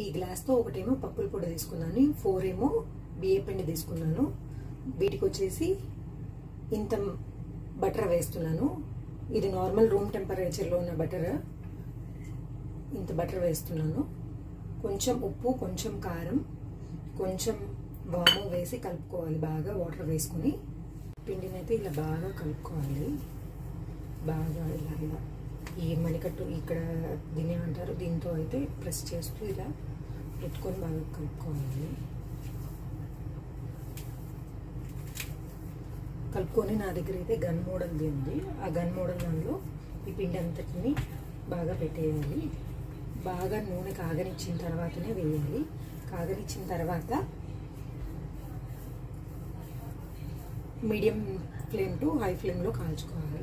ఈ గ్లాస్తో ఒకటేమో పప్పుల పొడి తీసుకున్నాను, 4 ఏమో బియ్య పిండి తీసుకున్నాను. వీటికి వచ్చేసి ఇంత బటర్ వేస్తున్నాను. ఇది నార్మల్ రూమ్ టెంపరేచర్లో ఉన్న బటర్. ఇంత బటర్ వేస్తున్నాను. కొంచెం ఉప్పు, కొంచెం కారం, కొంచెం వాము వేసి కలుపుకోవాలి. బాగా వాటర్ వేసుకొని పిండిని అయితే ఇలా బాగా కలుపుకోవాలి. బాగా ఇలా ఇలా ఈ మణికట్టు ఇక్కడ దీన్ని ఏమంటారు, దీంతో అయితే ప్రెస్ చేస్తూ ఇలా పెట్టుకొని బాగా కలుపుకోవాలి. కలుపుకొని నా దగ్గర అయితే గన్ మోడల్ది ఉంది. ఆ గన్ మోడల్ దానిలో ఈ పిండి అంతటిని బాగా పెట్టేయాలి. బాగా నూనె కాగనిచ్చిన తర్వాతనే వేయాలి. కాగనిచ్చిన తర్వాత మీడియం ఫ్లేమ్ టు హై ఫ్లేమ్లో కాల్చుకోవాలి.